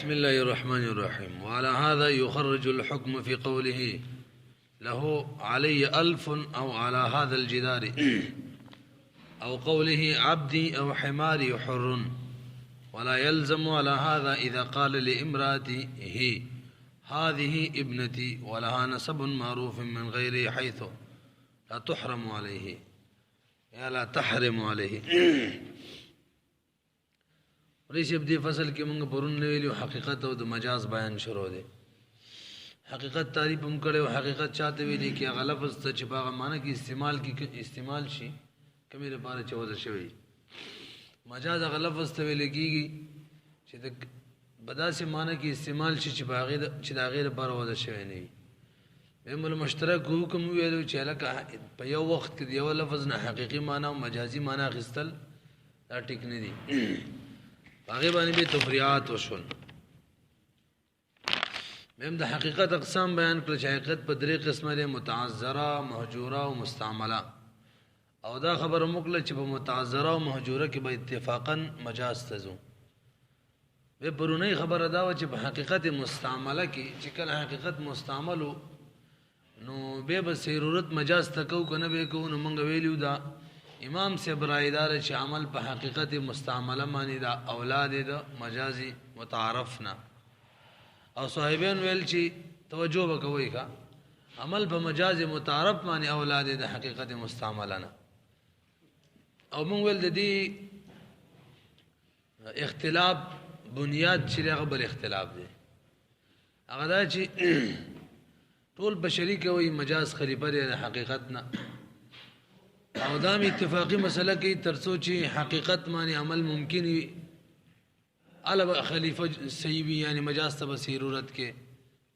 بسم الله الرحمن الرحيم. وعلى هذا يخرج الحكم في قوله له علي 1000 أو على هذا الجدار، أو قوله عبدي أو حماري حر. ولا يلزم على هذا إذا قال لامرأته هذه ابنتي ولها نسب معروف من غيره حيث لا تحرم عليه یا لا تحرم علیہ. ریسی اب دی فصل کی منگا پرون نویلیو حقیقت او دا مجاز بیان شروع دے. حقیقت تعریف ہم کرے و حقیقت چاہتے ہوئے کہ اغا لفظ تا چپاغا مانا کی استعمال شی کمیرے پارے چوزر شوئی. مجاز اغا لفظ تا ویلے کی گی چی دا بدا سے مانا کی استعمال شی چی دا غیر پارے وزر شوئی نہیں. بہم مشترک حکم ویلو چې لکه په یو وخت کې یو لفظ نه حقیقي معنی او مجازي معنی اخیستل دا ټیک نه دي. هغه باندې به تفریعات وشول. بہم د حقیقت اقسام بیان کړل چې حقیقت په درې قسمه ده: متعذره، مهجوره او مستعمله. او دا خبر موکله چې په متعذره او مهجوره کې به اتفاقا مجاز تزو. به پرونی خبر دا و چې په حقیقت مستعمله کې چې کله حقیقت مستعملو نو بے بس ضرورت مجاز تکو کنه بے کو نو منګ ویلیو دا امام سے برایدار چې عمل په حقیقت مستعمله معنی دا اولاد دا مجازی متعارفنا. او صاحبین ویل چې توجه وکوي کا عمل په مجاز متعارف معنی اولاد دا حقیقت مستعمله نه. او مونږ ویل د دې اختلاف بنیاد چې هغه بل اختلاف دی. هغه دا چې ټول بشری کوي مجاز خلیفہ دی حقیقت نه. او دا اتفاقی مسئلہ کی ترسو چې حقیقت معنی عمل ممکن وي علاوه خلیفہ صحیح وي یعنی مجاز ته ضرورت کې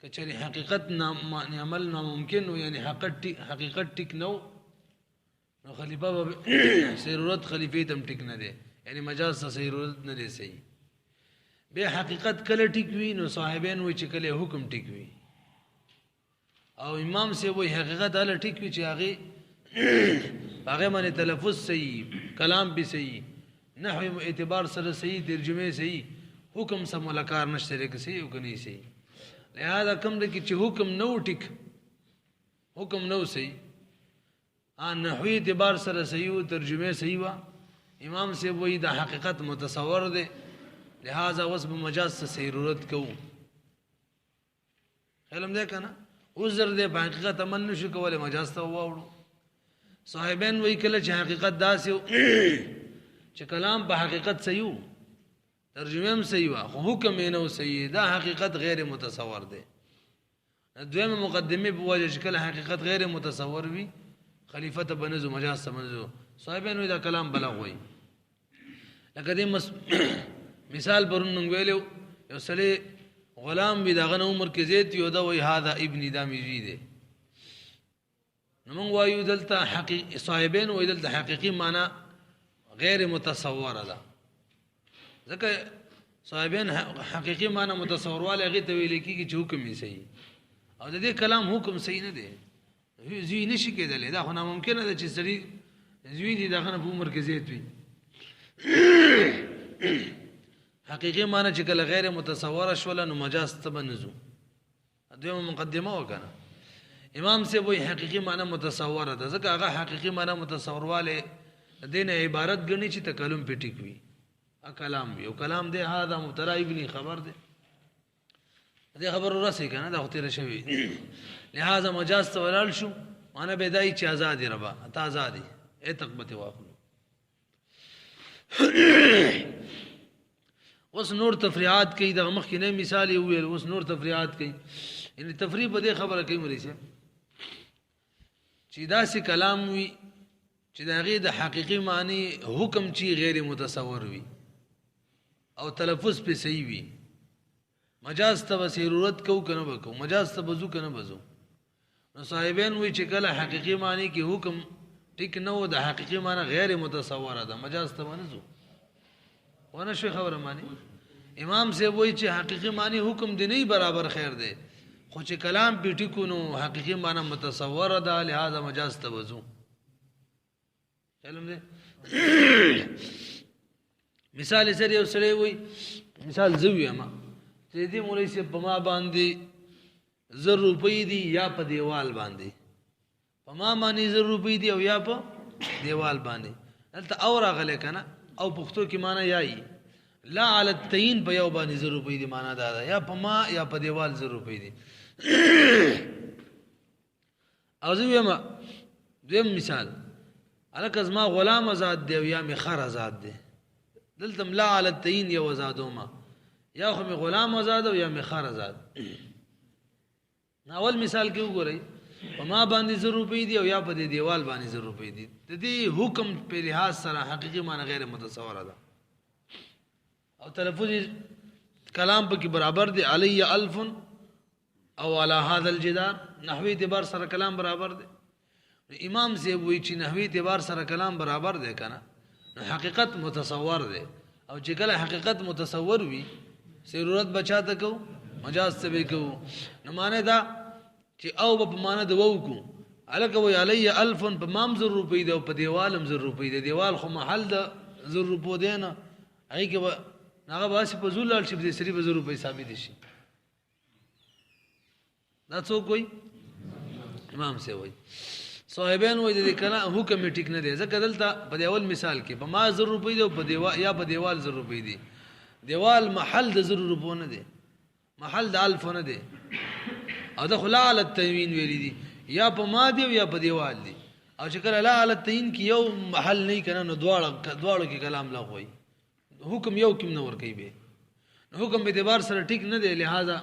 کچری حقیقت معنی عمل ناممکن وي یعنی حقیقت ټیک نو نو خلیفہ ضرورت خلیفہ تم ټیک نه دی یعنی مجاز ته ضرورت نه دی صحیح. به حقیقت کله ټیک وي نو صاحبین وي چې کله حکم ټیک وي. او امام سے وہی حقیقت اعلی ٹھیک بھی چاہیے باغے معنی تلفظ صحیح، کلام بھی صحیح، نحو اعتبار سر صحیح، ترجمے صحیح، حکم سا ملکار نشترے کہ صحیح حکم نہیں صحیح. لہذا کم رکی چھ حکم نو ٹھیک حکم نو صحیح نحو اعتبار سر صحیح و ترجمے صحیح وا امام سے وہی دا حقیقت متصور دے. لہذا وصف مجاز سے ضرورت کو علم دے کا نا عذر دے په حقیقت عمل نشو کولای مجاز ته واوړو. صاحبین وی کله چې حقیقت داسې چې کلام په حقیقت صحیح ترجمه هم صحیح وا خو حکم یې نو صحیح دا حقیقت غیر متصور دی. دویمه مقدمه په وجه چې کله حقیقت غیر متصور وي خلیفہ ته بنزو مجاز ته بنزو. صاحبین وی دا کلام بلغ وي. لکه دې مثال پرون موږ ویلو یو سړی غلام بھی داغن عمر کے زید یو دا وی هذا ابنی دا میری دے. نمونگ وایو دلتا حقیقی صاحبین وی دلتا حقیقی معنی غیر متصور دا. ذکر صاحبین حقیقی معنی متصور والے غیر طویلے کی کہ حکم ہی صحیح او دا دے کلام حکم صحیح نہ دے زوی نشی کے دلے دا خونا ممکن ہے چیز سری زوی دی داغن عمر کے زید بھی حقیقی معنی چې کله غیر متصوره شوله نو مجاز ته بنزو. دویمه مقدمه وکنه امام سے وہی حقیقی معنی متصوره ده ځکه هغه حقیقی معنی متصور والے دین عبارت گنی چې تکلم په ټیک وي کلام وي او کلام دی هاذا مبتدا ابنی خبر دی دې خبر ورسې کنه دا خطر شوی. لہذا مجاز ته ولال شو معنی بدای چې آزاد ربا تا آزادی ای تقبت واخلو. اس نور تفریعات کی دا مخ کی نئی مثالی ہوئی اس نور تفریعات کی یعنی تفریح بدے خبر کئی مری سے چی دا سی کلام ہوئی چی دا غیر حقیقی معنی حکم چی غیر متصور ہوئی او تلفظ پہ صحیح ہوئی مجاز تا ضرورت کو کنا بکو مجاز تا بزو کنا بزو. نو صاحبین ہوئی چی کلا حقیقی معنی کی حکم ٹھیک نو دا حقیقی معنی غیر متصور دا مجاز تا بنزو وانا شوی خبر مانی. امام سے وہی چی حقیقی معنی حکم دی نہیں برابر خیر دے خو چی کلام پی ٹکو نو حقیقی معنی متصور دا لہذا مجاز تبزو. علم دے مثال سر یو سڑے ہوئی مثال زوی اما چې دې مولوی صاحب په ما باندې 100 روپۍ دي یا په دیوال باندې، په ما باندې 100 روپۍ دي او یا په دیوال باندې. دلته او راغلی که نه، او پښتو کې معنا یایي لا علی التعین په یو باندې 100 روپۍ دي، معنا دا ده یا په ما یا په دیوال 100 روپۍ دي. او زه ویم دویم مثال، هلکه زما غلام آزاد دی او یا مې خر آزاد دی. دلته لا علی التعین یو آزادومه، یا خو مې غلام آزاد او یا مې خر آزاد. اول مثال کې وګورئ په ما باندې 100 روپۍ دي او یا په دې دیوال باندې 100 روپۍ دي. د دې حکم په لحاظ سره حقیقي معنی غیر متصوره ده او تلفظ کلام پکې برابر دی. علی الف او علی هذا الجدار، نحوی اعتبار سره کلام برابر دی. امام سے وایي چې نحوی اعتبار سره کلام برابر دی کنه، نو حقیقت متصور دی. او چې کله حقیقت متصور وي ضرورت بچاته کو مجاز څه به کو. نو معنی دا چې او په معنی د وو کو الکه وی علی الف په مام 100 روپۍ دی او په دیوالم 100 روپۍ دی. دیوال خو محل د 100 روپو دی نه، هغې کې به هغه باسي په زول لاړ شي، په صرف 100 روپۍ ثابت شي. دا څوک وایي؟ امام سے وایي. صاحبین وایي د دې کلام حکم یې ټیک نه دی، ځکه دلته په اول مثال کې په ما 100 روپۍ دی او په دیوال یا په دیوال 100 روپۍ دی. دیوال محل د 100 روپو نه دی، محل د الف نه دی. او دا خو لا علی التعین ویلی دی، یا په ما دی یا په دیوال دی. او چې کله لا علی التعین کې یو محل نه کنه نو دواړو کې کلام لغو وي، حکم یو کیم نه ور کوي به. حکم په اعتبار سره ټیک نه دی، لہذا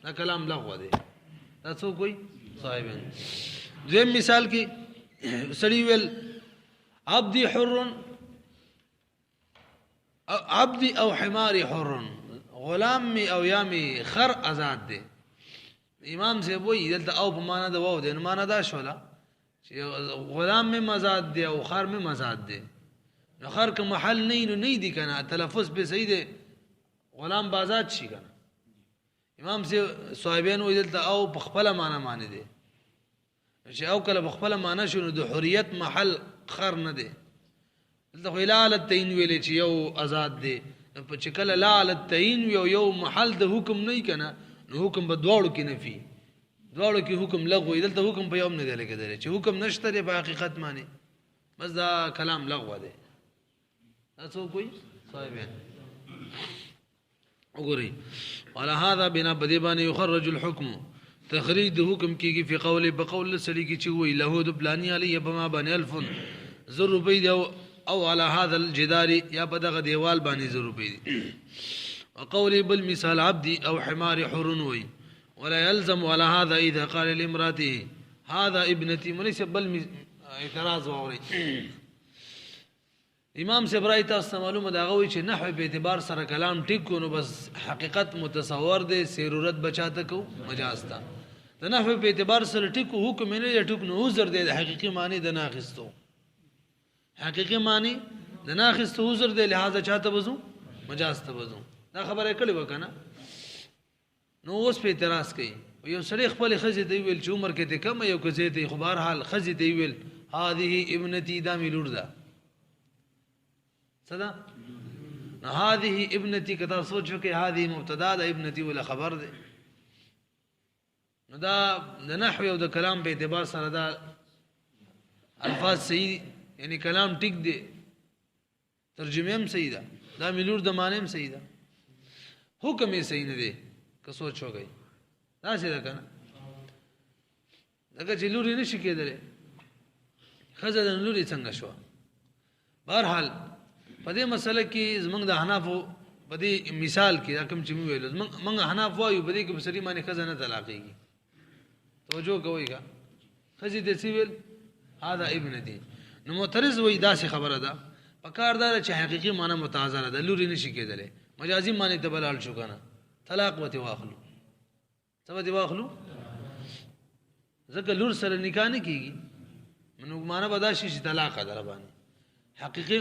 دا کلام لغو دی. دا څوک وایي؟ صاحبین. دویم مثال کې سړی ویل عبدی حر، عبدی او حماری حر، غلام می او یا می خر آزاد دی. امام سے وایي دلته او په معنا د واو دی، نو معنا دا شوله چې غلام می آزاد دی او خر می آزاد دی. نو خر که محل نه نو نه دی کنه، تلفظ به صحیح دی، غلام به آزاد شي کنه. امام سے صاحبین وایي دلته او په خپله معنا معنی دی، چې او کله په خپله معنا شو نو د حریت محل خر نه دی. دلته خو لا علی التعین ویلی چې یو آزاد دی، چې کله لا علی التعین وي او یو محل د حکم نه وي کنه نو حکم به دواړو کې نفي، دواړو کې حکم لغو وي. دلته حکم په یو نه دی لګېدلی چې حکم نشته دی په حقیقت معنی، بس دا کلام لغو دی. دا څوک وایي؟ صاحبین. وګورئ وعلى هذا بنا بدی باندې یخرج الحكم، تخریج د حکم کیږي په قول بقول سړي کې چې وایي له د پلانی علی بما باندې الف 100 روپۍ دی او على هذا الجدار یا په دغه دیوال باندې 100 روپۍ دي. وقول بالمثال عبدي او حمار حر وي ولا يلزم على هذا اذا قال لامراته هذا ابنتي مناسب بل اعتراض واوري. امام سے برای تاسو معلومه دا غوي چې نحوی په اعتبار سره کلام ټیک کو نو بس حقیقت متصور دی، ضرورت بچاته کو مجاز تا. د نحوی په اعتبار سره ټیک کو حکم نه ټیک نو عذر دی، د حقیقي معنی د ناخستو، حقیقي معنی د ناخستو عذر دی، لہذا چاته وزو مجاز ته وزو. دا خبره کړي وکنه. نو اوس په اعتراض کوي یو سړی خپل خزې ته ویل چې عمر کې ته کم یو کزې ته خو بهر حال خزې ته ویل هذه ابنتي دا مې لور ده صدا. نو هذه ابنتي کدا سوچ وکي هذه مبتدا ده ابنتي ولا خبر ده. نو دا د نحو او د کلام په اعتبار سره دا الفاظ صحیح یعنی کلام ټیک دی، ترجمه هم صحیح ده، دا مې لور د معنی هم صحیح ده، حکم یې صحیح نه دی که سوچ وکي. دا څه ده کنه، دغه چې لوري نشي کېدلی ښځه د لوري څنګه شوه. بهرحال په دې مسله کې زمونږ د حنافو په دې مثال کې دا کوم چې مې ویلو زمونږ حناف وایو په دې کې په سړي باندې ښځه نه طلاقېږي. توجه کوئ ښه، ښځې ته څه ویل هذا ابنتي. نو معترض وایي داسې خبره ده، پکار دا چې حقیقي معنی متعذره ده، لوري نشي کېدلی، مجازي معنی ته بلال شو کنه، طلاق وته واخلو څه وته واخلو، ځکه لور سره نکاح نه کېږي نو معنی به دا شي چې طلاق در باندې حقیقي.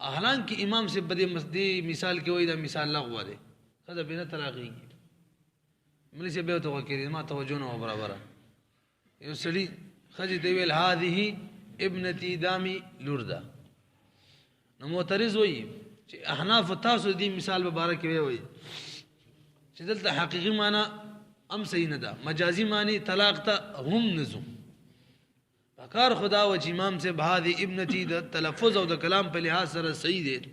احلان کې امام سے بدی مسدی مثال کې وای دا مثال لغوه ده، خدای بنا طلاقېږي. ملي سے به تو کې ما توجه نه برابر یو سړي خځې دی ویل هذه ابنتي دامي لور ده. نو معترض وایي چې احناف تاسو دې مثال مبارک وي چې دلته حقیقي معنی هم صحیح نه ده، مجازي معنی طلاق ته هم نزو کار خدا و چې امام سے بهادی ابنتی د تلفظ او د کلام په لحاظ سره صحیح دی،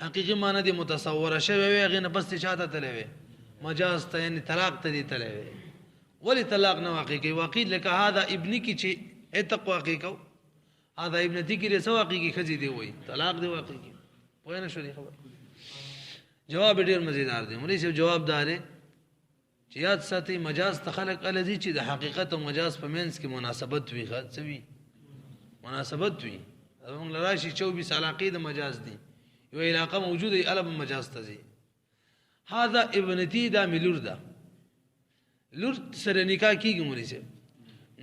حقیقی معنی دی متصوره شوی وي هغې نه بس ته چاته تللی وي مجاز ته، یعنی طلاق ته دی تللی وي. ولې طلاق نه واقع کوي؟ واقع لکه هذا ابني کې چې عتق واقع کو، هذا ابنتی کې څه واقع کې ښځې دی وایي طلاق دی واقع کې. پوه نه شو دی خبر؟ جواب ډېر مزیدار دی. مولوي صاحب جواب دا دی چې یاد ساتئ مجاز ته خلق الذي چې د حقیقت او مجاز په منځ کې مناسبت وي، څه وي مناسبت وي. موږ لراشي 24 علاقې د مجاز دي، یو علاقه موجوده ای الب مجاز ته ځي. هذا ابنتی دا ملور ده، لور سره نکاح کیږي مولوي صاحب،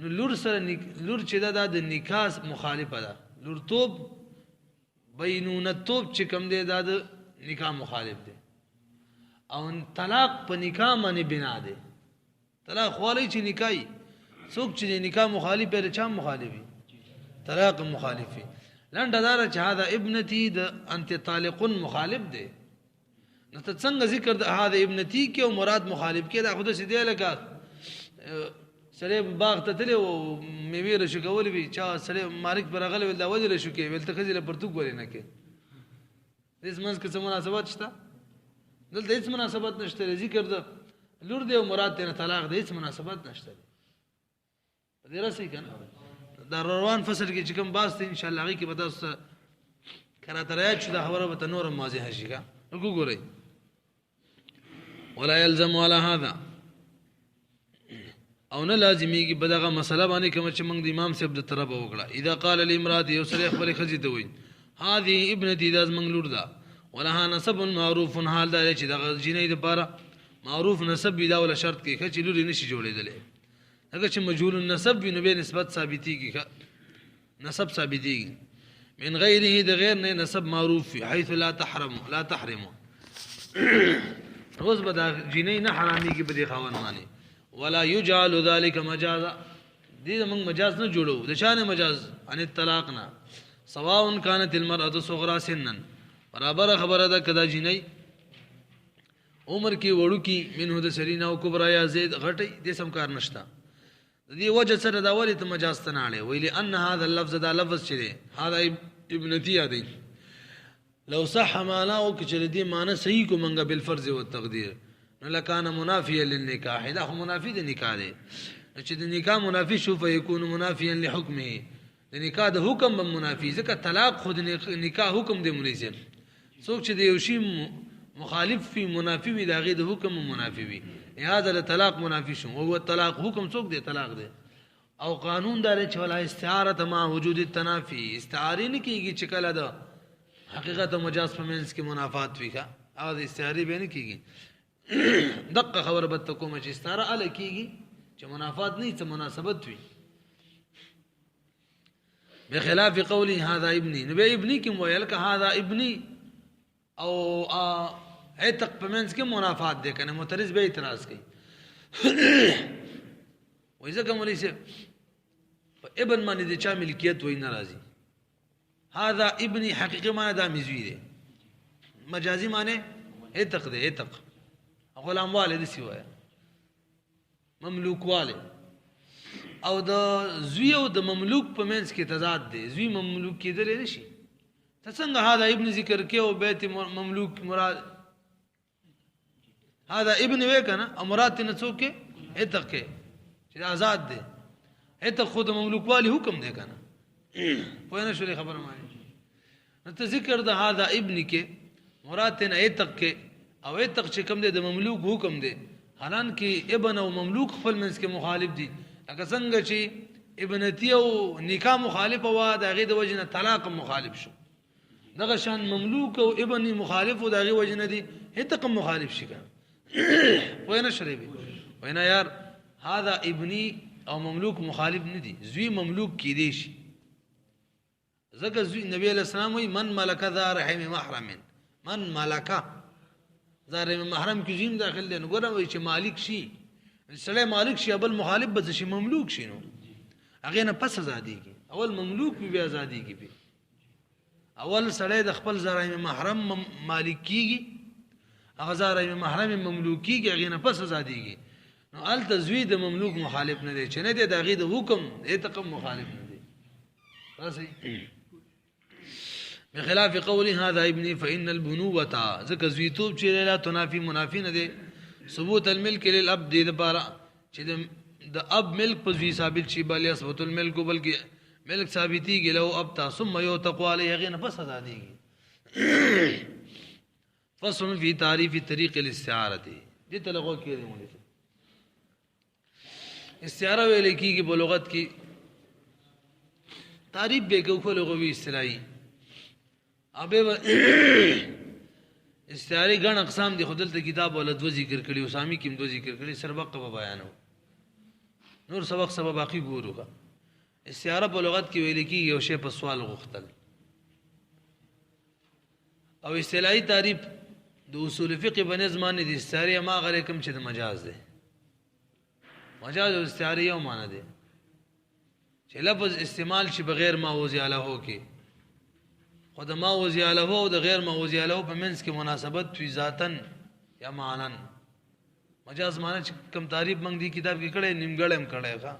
نو لور سره لور چې دا د نکاح مخالفه ده، لور توب بینونه توب چې کوم دی دا د نکاح مخالف دی، او طلاق په نکاح باندې بنا دی. طلاق خوالی چې نکاحي څوک چې نکاح مخالف پر چا مخالفي طلاق مخالفي. لنډه دار چې هذا ابنتی د انت طالق مخالف دی. نو ته څنګه ذکر د هذا ابنتی کې او مراد مخالف کې دا خود سي دی لکه سره باغ ته تللی او میوې رشو کول وي چا سره مالک پر غل ول دا وجه رشو کې ول ته خزله پرتګ ولې نه کې دې منځ کې څه مناسبت شته؟ دلته هیڅ مناسبت نشته. ذکر د لور دی او مراد ته طلاق دی، هیڅ مناسبت نشته. په دې راسي کنه دا روان فصل کې چې کوم باس ته ان شاء الله هغه کې به تاسو کراته راځي چې دا خبره به نور ماضي هشي کا وګورئ. ولا يلزم على هذا او نه لازميږي بدغه مسله باندې کوم چې موږ د امام صاحب د طرف وکړه. اذا قال لامراه یو سره خپل خزي ته وي هذه ابنتي داز موږ لور ده ولها نسب معروف، حال دا چې د جنې لپاره معروف نسب وي دا ولا شرط کې چې لور نشي جوړېدلې. اگر چې مجهول النسب وي نو به نسبت ثابتيږي، نسب ثابتيږي. من غیره د غیر نه نسب معروف وي حيث لا تحرم روز به دا جنې نه حراميږي په دې خاون باندې. ولا يجعل ذلك مجازا، دې موږ مجاز نه جوړو د شان مجاز ان الطلاق نه. سواء كانت المرأة صغرى سنا، برابر خبره ده کدا جنې عمر کې وړو کې منه د سرینا او کبرا یا زید غټي دې سم کار نشتا. دې وجه سره دا ولې ته مجاز ته نه اړې ویلي ان هذا اللفظ دا لفظ چې دی هذا ابنتي دی لو صح معناه کچره دې معنی صحیح کو منګه بالفرض او التقدير نو لکان منافيا للنکاح، دا خو منافي د نکاح دی. چې د نکاح منافي شو فيكون منافيا لحكمه، د نکاح د حکم به منافي، ځکه طلاق خود نکاح حکم دی مناسب. څوک چې د یو شی مخالف فی منافی وي د هغې د حکم منافي وي، لهذا د طلاق منافي شو. او طلاق حکم څوک دی؟ طلاق دی. او قانون دا دی چې ولا استعاره مع وجود التنافي، استعارې نه کېږي چې کله د حقیقت او مجاز په منځ کې منافات وي ښه هغه د استعارې به نه کېږي. دقه خبره به ته کومه چې استعاره هله کېږي چې منافات نه څه مناسبت وي. بخلاف قوله هذا ابني، نو به ابني کې ویل که هذا ابني او عتق په منځ کې منافات دی کنه معترض به اعتراض کوي. وایي ځکه مولوي صاحب په ابن باندې د چا ملکیت وای ناراضي. هذا ابني حقیقي معنی دا مزوی دی، مجازي معنی عتق دی، عتق غلام والے د سی وای مملوک والے. او د زوی او د مملوک په منځ کې تضاد دی، زوی مملوک کېدلی نشي. ته څنګه هذا ابن ذکر کې او بیت مملوک مراد هذا ابن وې کنه او مراد ته څوک کې عتق کې چې آزاد دی. عتق خود مملوک والی حکم دی کنه پوه نه شولې خبره مانی. نو ته ذکر د هذا ابن کې مراد ته عتق کې او عتق چې کوم دی د مملوک حکم دی، حالان کې ابن او مملوک خپل منځ کې مخالف دي. لکه څنګه چې ابنتی او نکاح مخالف و د هغې د وجې نه طلاق مخالف شو، دغه شان مملوک او ابن مخالف و د هغې وجې نه دي عتق مخالف شي کنه پوه نه شولې. وایي نه یار هذا ابني او مملوک مخالف نه دي، زوی مملوک کېدی شي. ځکه زوی نبی علیہ السلام وایي من ملک ذا رحم محرم، من ملک ذا رحم محرم کې زویم داخل دی. نو ګوره وایي چې مالک شي سړی مالک شي بل مخالف به شي مملوک شي، نو هغې نه پس ازادېږي. اول مملوک وي بیا ازادېږي بیا. اول سړی د خپل ذرایع محرم مالک کېږي هغه زاره محرم مملوکی کې هغه نه پس آزادیږي نو ال تزوید مملوک مخالف نه دی چې نه دی د هغه د حکم اتقم مخالف نه دی راځي بخلاف قول هذا ابني فإن البنوة ذکر زویتوب چې لا تنافي منافي نه دی ثبوت الملك للاب دې لپاره چې د اب ملک په ځای ثابت شي بل ثبوت الملك بلکې ملک ثابتيږي لو اب تا ثم یو تقوا علیه غنه پس آزادیږي فصل فی تعریف طریق الاستعاره دې تلغو کېږي مونږ استعاره ویل کېږي په لغت کې تعریف به کوو لغوي اصطلاحي ابه استعاره غن اقسام دي خدلته کتاب ولد و ذکر کړي اسامي کیم دو ذکر کړي سبق په بیانو نور سبق باقی ګورو استعاره په لغت کې ویل کېږي یو شی په سوال غوښتل او اصطلاحي تعریف د اصول فقه په نظم دي استعاره ما غره کوم چې د مجاز ده مجاز او استعاره یو معنی ده چې لفظ استعمال شي بغیر ما وضع له کې خود ما وضع له او د غیر ما وضع له په منځ کې مناسبت وي ذاتن یا معنن مجاز معنی چې کوم تعریف موږ دی کتاب کې کړه نیمګړم کړه ښا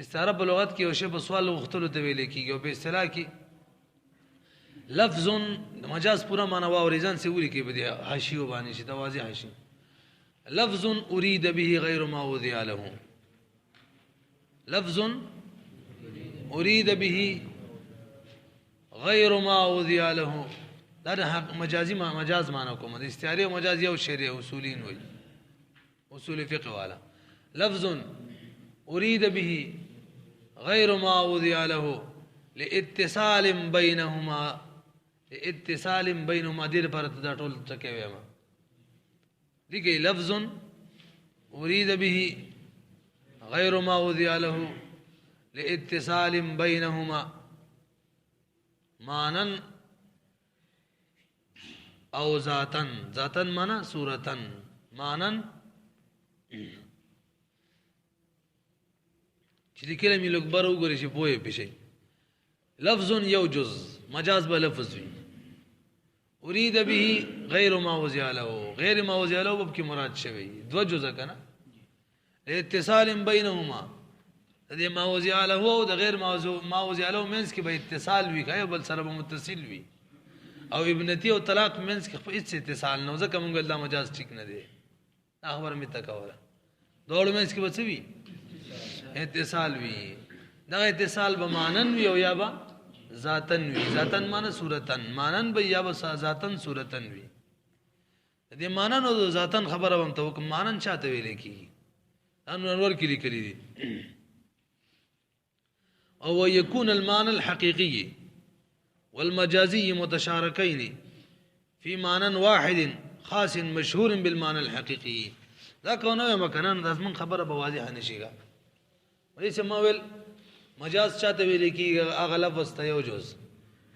استعاره په لغت کې یو شی په سوال غوښتلو ته ویل کېږي او په اصطلاح کې لفظ مجاز پورا معنی واوريزان سے وری کې بده حاشیو باندې شي توازی حاشی لفظ اريد به غیر ما وضع له لفظ اريد به غیر ما وضع له دا حق مجازي مجاز معنی کوم د استعاره او مجاز یو شریع اصولین وي اصول فقه والا لفظ اريد به غیر ما وضع له لاتصال بينهما دیر پر دا ټول ټکي وایم دیږي لفظ اريد به غیر ما وضع له لاتصال بينهما مانن او ذاتن مانا صورتن مانن چې لیکل می لوګ بارو غوري شي پوهه پېشي لفظ یو جز مجاز به لفظ وي اريد به غیر ما وضع له غیر ما وضع له به مراد شوی دو جزء کنه اتصال بینهما د ما وضع له او د غیر ما وضع له منس کې به اتصال وي کای بل سره متصل وي او ابنتی او طلاق منس کې هیڅ اتصال نه ځکه مونږ دا مجاز ټیک نه دی خبر می تکوله دوړ منس کې بچوي اتصال وي دا اتصال به مانن وي او یا به ذاتن وی ذاتن معنی صورتن مانن به یا به ذاتن صورتن وی دې مانن او ذاتن خبره هم ته کوم مانن چاته ویل کی انور کلی کلی دي او يكون المعنى الحقيقي والمجازي متشاركين في معنى واحد خاص مشهور بالمعنى الحقيقي دا کونه مکنن لازم خبره به واضحه نشيګه وایي سمول مجاز چاته ویل کی اغلب واست یو جز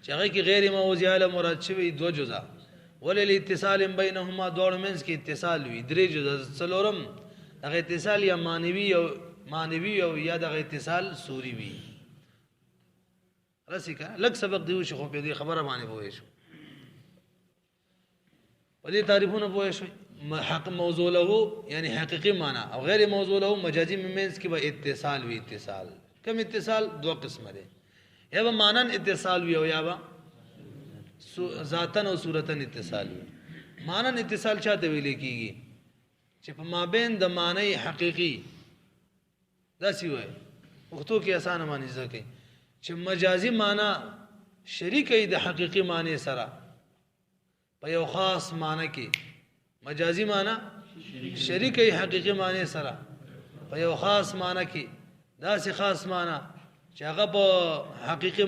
چې هغه کې غیر ما وضع له مراد شوی دو جزء ولل اتصال بینهما دوړ منس کې اتصال وی درې جزء څلورم هغه اتصال یا مانوي او یا دغه اتصال سوري وی راسیکا لک سبق دیو شو په دې خبره باندې پوهې شو په دې تعریفونه پوهې شو حق موضوع له یعنی حقيقي معنی او غیر موضوع له مجازي منس کې به اتصال وی اتصال کم اتصال دو قسم دي یا به مانن اتصال وی او یا به ذاتن او صورتن اتصال وی مانن اتصال چاته ویل کیږي چې په مابین د معنی حقيقي دا سی وای وختو کې آسان معنی ځکه چې مجازي معنی شریکي د حقيقي معنی سره په یو خاص معنی کې مجازي معنی شریکي حقيقي معنی سره په یو خاص معنی کې دا سی خاص معنی چې هغه په حقيقي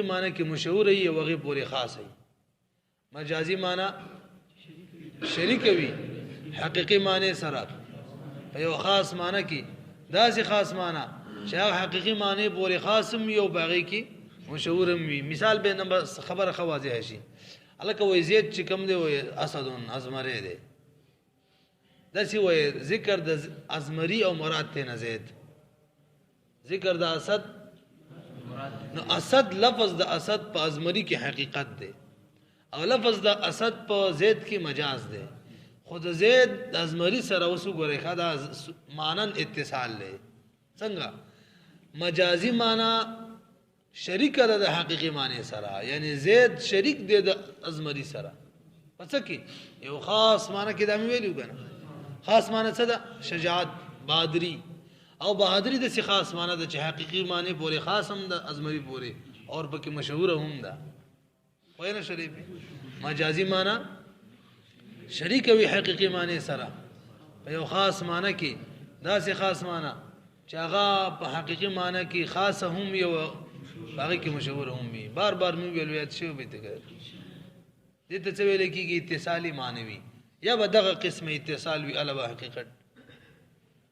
معنی کې مشهور وي او هغه پورې خاص وي مجازي معنی شریک وي حقيقي معنی سره په یو خاص معنی کې دا سی خاص معنی چې هغه حقيقي معنی پورې خاص وي او باقي کې مشهور وي مثال به نمبر خبره خوازه شي الکه وای زید چې کوم دی وای اسدون ازمره دی دسی وای ذکر د ازمری او مراد ته نه زید ذکر د اسد نو اسد لفظ د اسد په ازمری کې حقیقت دی او لفظ د اسد په زید کې مجاز دی خود زید د ازمری سره وسو ګورې خدا مانن اتصال لې څنګه مجازي معنا شریک ده د حقيقي معنی سره یعنی زید شریک دی د ازمری سره پس کې یو خاص معنی کې د ویلو کنه خاص معنی څه ده شجاعت بہادری او بہادری د سی خاص معنی د حقيقي معنی پورې خاص هم د ازمری پورې اور پکې مشهور هم ده وینه شریف مجازي معنی شریک وی حقيقي معنی سره په یو خاص معنی کې دا سی خاص معنی چې هغه په حقيقي معنی کې خاص هم یو باقي کې مشهور هم وي بار بار مې ویل یاد شو به ته دې ته څه ویل کېږي اتصالي معنوي یا به دغه قسم اتصال وی علاوه حقیقت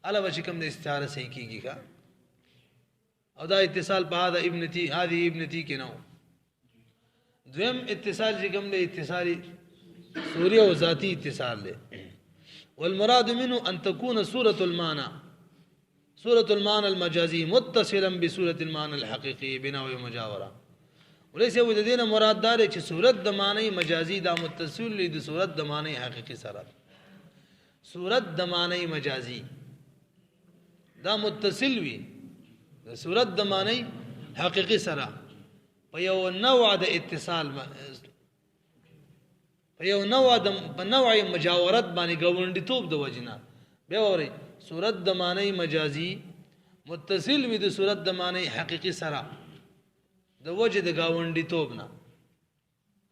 علاوه چې کوم د استعاره صحیح کېږي کا او دا اتصال په هذا ابنتي هذه ابنتي کې نو دویم اتصال چې کوم د اتصالي سوري او ذاتی اتصال له والمراد منه ان تكون سوره المعنى المجازي متصلا بسوره المعنى الحقيقي بناء ومجاوره وليس هو د دینه مراد دار چې صورت د معنی مجازي دا متصل لید صورت د معنی حقيقي سره صورت د معنی مجازي دا متصل وي د صورت د معنی حقيقي سره په یو نوع د اتصال په یو نوع د نوع مجاورت باندې ګاونډي توپ د وجنه به وره صورت د معنی مجازي متصل وي د صورت د معنی حقيقي سره د وجه د گاونډي توب نه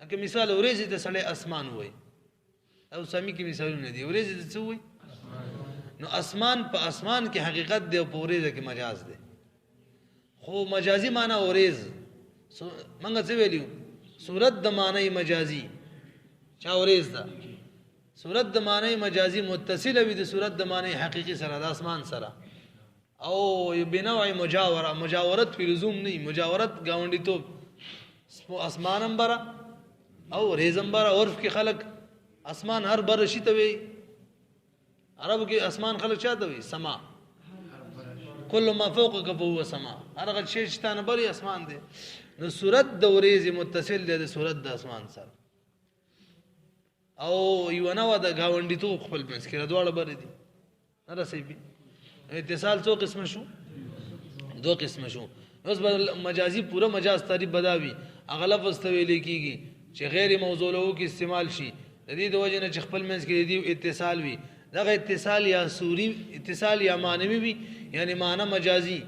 لکه مثال ورېځې ته سړی اسمان وای او سمي کې مثالونه دي ورېځې ته څه وای نو اسمان په اسمان کې حقیقت دی او په ورېځه کې مجاز دی خو مجازي معنی ورېځ منګه څه ویلیو صورت د معنی مجازي چا ورېځ ده صورت د معنی مجازي متصله وي د صورت د معنی حقيقي سره د اسمان سره او بنوع مجاوره مجاورت په لزوم نه مجاورت گاونډي تو اسمانم برا او ریزم برا عرف کې خلق اسمان هر بر شي ته وي عربو کې اسمان خلق چاته وي سما کله ما فوقك فهو سما هغه شی چې تانه بری اسمان دی نو صورت د ورېز متصل دی د صورت د اسمان سره او یو نو د گاونډي تو خپل بنس کې دواړه بر دي نه رسېږي اتصال څو قسم شو دو قسم شو اوس مجازي پورا مجاز تعریف بداوي اغلب واستویل کیږي چې غیر موضوع له کې استعمال شي د دې د وجه نه چې خپل منځ کې دی اتصال وي دغه اتصال یا سوري اتصال یا معنوي وي یعنی معنی مجازي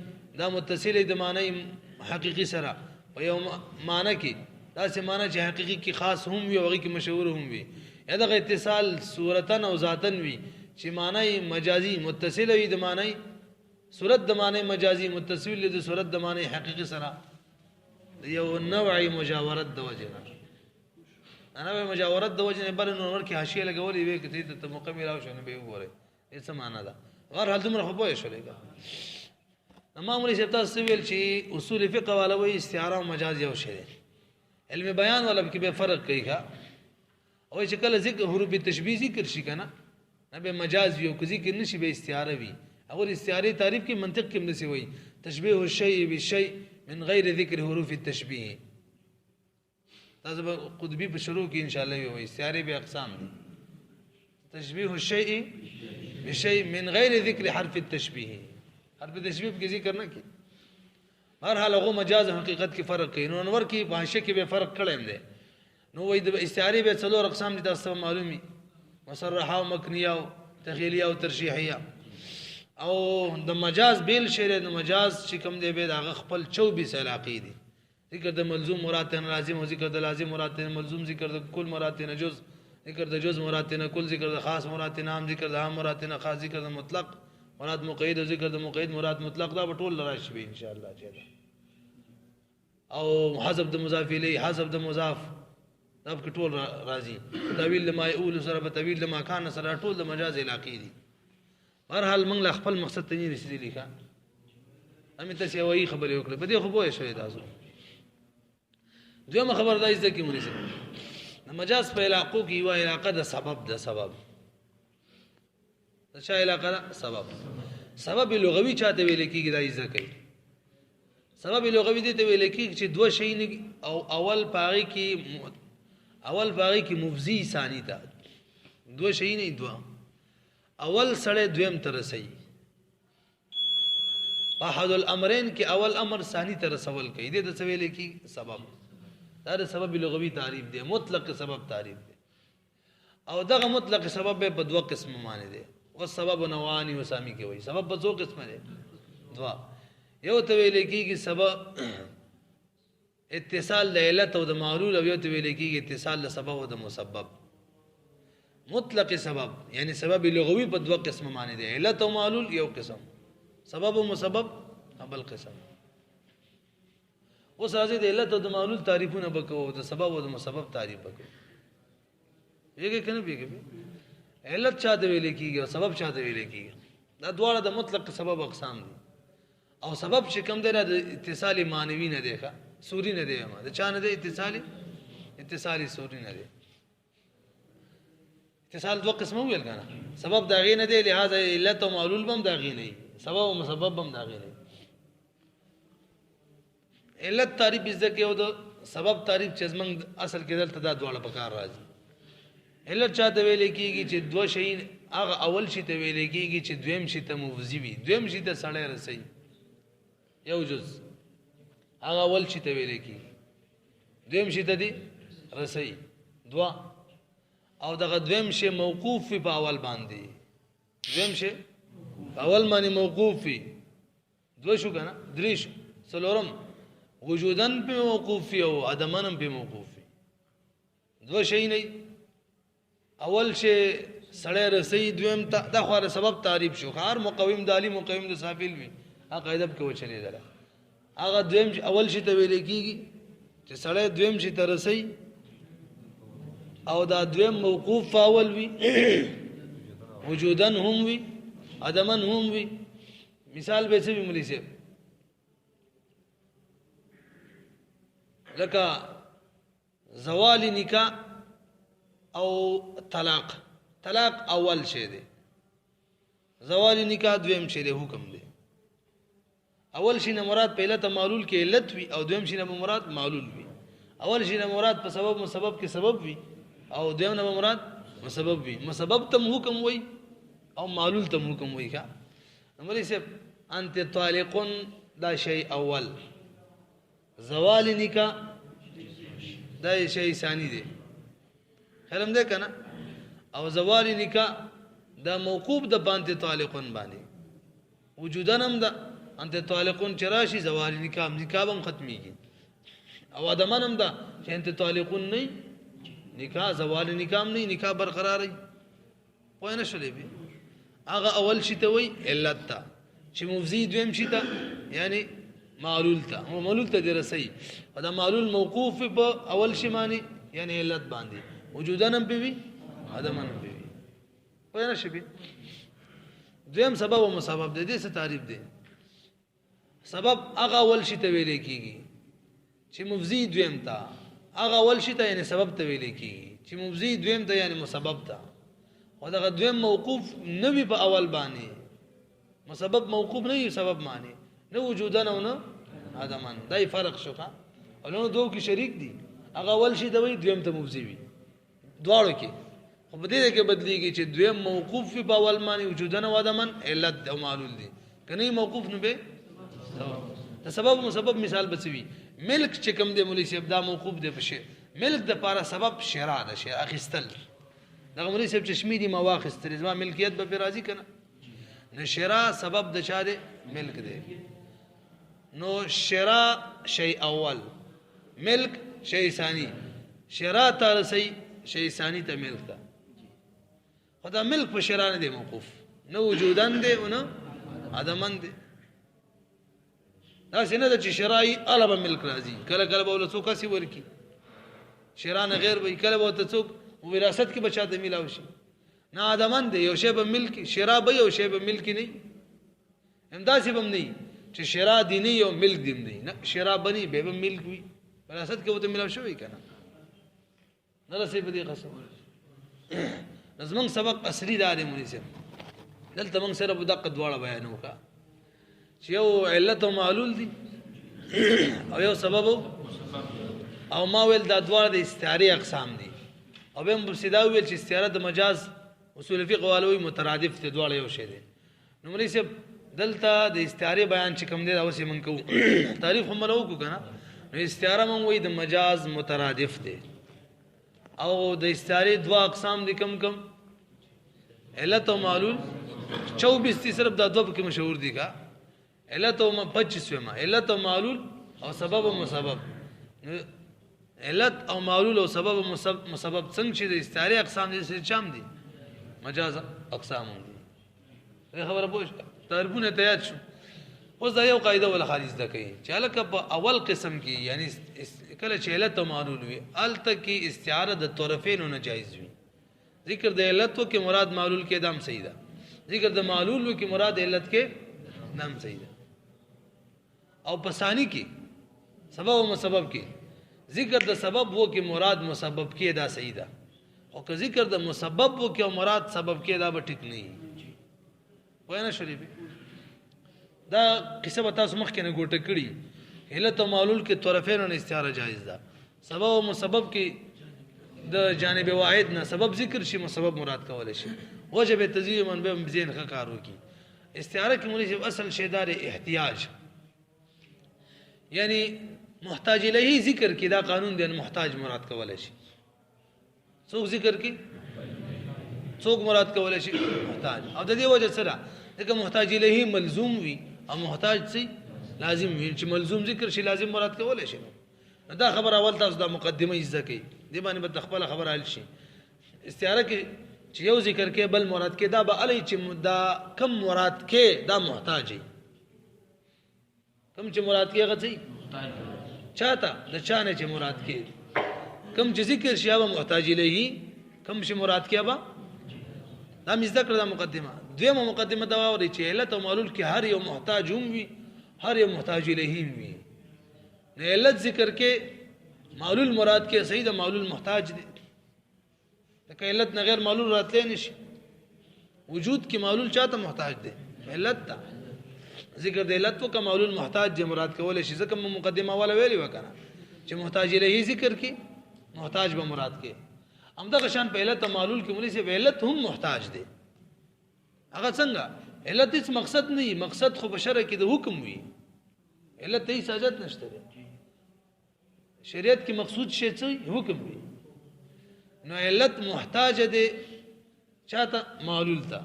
دا متصل د معنی حقيقي سره په یو معنی کې دا سه معنی چې حقيقي کې خاص هم وي او کې مشهور هم وي یا دغه اتصال صورتن او ذاتن وي چې معنی مجازي متصل وي د معنی صورت د معنی مجازي متصل د صورت د معنی حقيقي سره یو نوعي مجاورت د وجه نه انا مجاورت د وجه نه بل نور کې حاشیه لګولې وي کته ته مکمل او شنه به وګوره څه معنا ده غیر حال تمره خو به شولېګا معمولی شپتا سویل چې اصول فقه والا وي استعاره او مجاز یو شی علم بیان والا کې به فرق کوي ښا او چې کله ذکر حروف تشبیه ذکر شي کنه نه به مجاز وي او ذکر نشي به استعاره وي اور استعاره تعریف کې منطق کې نشي وي تشبیه الشیء بالشیء من غیر ذکر حروف التشبیه تاسو قطبی په شروع کې ان شاء الله وي استعاره به اقسام دي تشبیه الشیء بالشیء من غیر ذکر حرف التشبیه حرف تشبیه کې ذکر نه کی هر حال هغه مجاز حقیقت کې فرق کوي نو انور کې بهشه کې به فرق کړم دي نو وای د استعاره به څلور اقسام دي تاسو معلومي مصرحه او مکنیه او تخیلیه او ترشیحیه او د مجاز بیل شعر د مجاز چې کوم دی به د خپل 24 علاقې دي ذکر د ملزوم مراد نه لازم او ذکر د لازم مراد نه ملزوم ذکر د کل مراد نه جز ذکر د جز مراد نه کل ذکر د خاص مراد نه عام ذکر د عام مراد نه خاص ذکر د مطلق مراد مقید او ذکر د مقید مراد مطلق دا ټول راشي به ان شاء الله تعالی او حذف د مضاف الیه حذف د مضاف دا ټول راځي تعویل لما یقول سره په تعویل لما کان سره ټول د مجاز علاقې دي هر حال موږ خپل مقصد ته نه رسیدلی ښا امه تاسو یوې خبرې وکړه په دې خو به شوي تاسو دویمه خبر دا ایسته کې مونږ سره مجاز په علاقو کې یو علاقه د سبب د چا علاقه ده سبب لغوي چاته ویل کېږي دا ایسته کوي سبب لغوي دې ته ویل کېږي چې دوه شی او اول پاره کې اول باغی کی مفزی ثانی تا دو شئی نہیں دوا اول سڑے دویم ترسی احد الامرین کی اول امر ثانی ترسول کئی دے تسویلے کی سبب دار سبب لغوی تعریف دے مطلق سبب تعریف دے او دغه مطلق سبب په دوه قسم معنی دے او سبب نوانی وسامی کے وہی سبب په دو قسم دے دوا یو تویلے کی سبب اتصال د علت او د معلول او یو تویلے کی اتصال د سبب او د مسبب مطلق سبب یعنی سبب لغوی په دوه قسم معنی دے علت او معلول یو قسم سبب و مسبب ابل قسم اس راځي د علت او د معلول تعریفونه وکړو د سبب او د مسبب تعریف وکړو یہ کنه بیګه علت چاته ویل کیږي او سبب چاته ویل کیږي دا دواړه د مطلق سبب اقسام دي او سبب چې کوم دی د اتصال معنوي نه دی ښه سوري نه دی ما د چا نه دی اتصالي سوري نه دی اتصال دو قسمه ویل کنه سبب دا غي نه دی لہذا علت او معلول بم دا غي نه سبب او مسبب بم دا غي نه علت تعریف ذکر او د سبب تعریف چې زمنګ اصل کې دلته دا دواړه پکار راځي علت چاته ویل کیږي چې دو شی هغه اول شی ته ویل کیږي چې دویم شی ته موضوع وي دویم شی ته سړی رسي یو جز هغه اول شی ته ویل کیږي دویم شی ته دی رسي دوا او دغه دویم شی موقوف په اول باندې دویم شی اول باندې موقوف وي دو شو کنه درې شو څلورم وجودن په موقوف او عدمن په موقوف دو شی نه اول شی سړی رسی دویم دا خو سبب تعریف شو هر مقوم د علی مقوم د سافل وی هغه قاعده کې وچلې ده هغه دویم اول شی ته ویل کیږي چې سړی دویم شی ته رسی او دا دویم موقوف اول وی وجودن هم وی عدمن هم وی مثال به څه وی ملي سي لکه زوال نکاح او طلاق اول شی دی زوال نکاح دویم شی دی حکم دی اول شی نه مراد پہلا ته معلول کې علت وی او دویم شی نه مراد معلول وی اول شی نه مراد په سبب مسبب کې سبب وی او دویم نه مراد مسبب وی مسبب تم حکم وی او معلول تم حکم وی کا نمبر سے انت طالقون دا شی اول زوال نکاح دا شی ثانی دی خیرم دے کنا او زوال نکاح دا موقوف دا بانت طالقون باندې وجودن هم دا انت طالقون چراشی زوال نکاح هم ختمی کی او ادمان هم دا چې انت طالقون نہیں نکاح زوال نکاح نہیں نکاح برقرار رہی پوه نه شلې بی هغه اول شی ته وی علت تا چې مفزی دویم شی ته یعنی معلول تا معلول ته درسي او دا معلول موقوف په اول شی معنی یعنی علت باندې وجودن به وی عدمن به وی پوه نه شي دویم سبب او مسبب د دې څه تعریف دی سبب هغه اول شی ته ویل کیږي چې مفزی دویم تا هغه اول شی ته یعنی سبب ته ویل کیږي چې مفزی دویم ته یعنی مسبب تا او دا دویم موقوف نه وی په اول باندې مسبب موقوف نه وي سبب معنی نه وجودن او نه عدمن دای فرق شو کا او دو کې شریک دي هغه اول شی ته وی دویم ته مفزی وی دواړو کې خو په دې کې بدلیږي چې دویم موقوف په اول معنی وجودن او عدمن علت او معلول دي کني موقوف نه به سبب مسبب مثال بچوي ملک چې کوم دی مولوی صاحب دا موقوف دی په شی ملک د پاره سبب شرع ده شی اخستل دا مولوی صاحب چشمی دی مواخستل زما ملکیت به راضی کنه نو شرع سبب د چا دی ملک دی نو شرع شی اول ملک شی ثانی شرع ترسی شی ثانی ته ملک ده خدا ملک په شرع نه دی موقوف نو وجودن دی او نه عدمن دی دا څنګه د شرعي الوب ملک راځي کله کله به له څوک سی ورکی شرع نه غیر وی کله به ته څوک وراثت کې بچاته ملاوي شي نه عدمن دی یو شی به ملک شرع به یو شی به ملک نه امداسي بم نه چې شرع دی نه یو ملک دی نه شرع بني به ملک وي وراثت کې وته ملاوي شوی کنه نه رسې په دې قسم نظم سبق اصلي دار مونږ دلته موږ سره په دقه دواړه بیانو کا چې یو علت او معلول دي او یو سبب او ما ویل دا دواړه د استعارې اقسام دي او به مبتدا ویل چې استعاره د مجاز اصول فقه والوي مترادف دي دواړه یو شی دي نو مری سه دلته د استعاره بیان چې کوم دی دا اوسې من کو تعریف هم نو کو کنه نو استعاره مون وای د مجاز مترادف دي او د استعاره دوا اقسام دي کم کم علت او معلول 24 تی صرف دا دو کې مشهور دي کا علت او 25 ما علت او معلول او سبب او مسبب علت او معلول او سبب او مسبب څنګه چې د استعاره اقسام دي څه چام دي مجاز اقسام دي خبره پوښ تعریفونه تیار شو اوس دا یو قاعده ولا خالص ده کوي چې الکه په اول قسم کې یعنی کله چې علت او معلول وي الته کې استعاره د طرفین نه جایز وي ذکر د علت کې مراد معلول کې دام صحیح ده ذکر د معلول کې مراد علت کې دام صحیح ده او پسانی کې سبب او مسبب کې ذکر د سبب وہ کہ مراد مسبب کې دا صحیح ده او که ذکر د مسبب وہ کہ مراد سبب کې دا به ټیک نه وای نه شریف دا قصه به تاسو مخکې نه ګوټه کړي علت او معلول کې طرفین او استعاره جایز ده سبب او مسبب کې د جانب واحد نه سبب ذکر شي مسبب مراد کول شي وجب تزیه من به زین کارو کی استعاره کې مولوی اصل شیدار احتیاج یعنی محتاج الیه ذکر کی دا قانون دی محتاج مراد کول شي څوک ذکر کی څوک مراد کول شي محتاج او د دې وجه سره دغه محتاج الیه ملزوم وي او محتاج سي لازم وي چې ملزوم ذکر شي لازم مراد کول شي دا خبر اول تاسو د مقدمه یې ځکه دی باندې به خپل خبر حل شي استعاره کې چې یو ذکر کې بل مراد کې دا به علی چې دا کم مراد کې دا محتاج وي کم چې مراد کې غځي چاته د چانه چې مراد کې کم چې ذکر شي هغه محتاج الیه کم چې مراد کې با دا مذکر دا مقدمه دویمه مقدمه دا وایي چې علت او معلول کې هر یو محتاج هم وي هر یو محتاج الیه وي نه علت ذکر کې معلول مراد کې صحیح دا معلول محتاج دی دا علت نه غیر معلول راتلی نشي وجود کې معلول چاته محتاج دی علت ته ذکر د علت کو معلول محتاج دی مراد کول شي ځکه مقدمه والا ویلی وکنه چې محتاج الیه ذکر کې محتاج به مراد کې همدغه شان په علت او معلول کې مولوی سي علت هم محتاج دی هغه څنګه علت هیڅ مقصد نه مقصد خو بشره کې د حکم وي علت هیڅ حاجت نشته شریعت کې مقصود شی څه حکم وي نو علت محتاج دی چاته معلول ته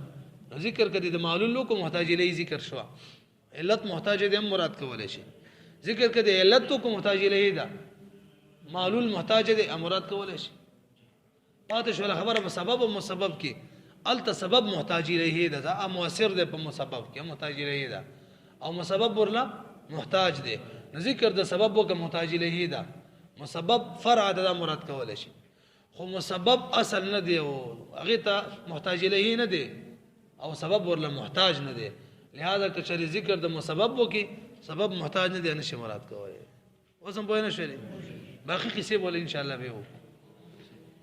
ذکر کړي د معلول کو محتاج الیه ذکر شو علت محتاج دی مراد کولای شي ذکر کړي علت کو محتاج الیه دا معلول محتاج دی مراد کولای شي پاتې شو خبره په سبب او مسبب کې الته سبب محتاج الیه دا مؤثر دی په مسبب کې محتاج الیه دا او مسبب ورلا محتاج دی ذکر د سبب کو محتاج الیه دا مسبب فرع دا مراد کولای شي خو مسبب اصل نه دی او هغه ته محتاج الیه نه دی او سبب ورله محتاج نه دی لہذا که چری ذکر د مسبب وکي سبب محتاج نه دی نشي مراد کوي اوس هم پوه نه شئ باقي قصې بول ان شاء الله به وو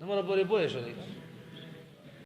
نو مرا پورې پوه شئ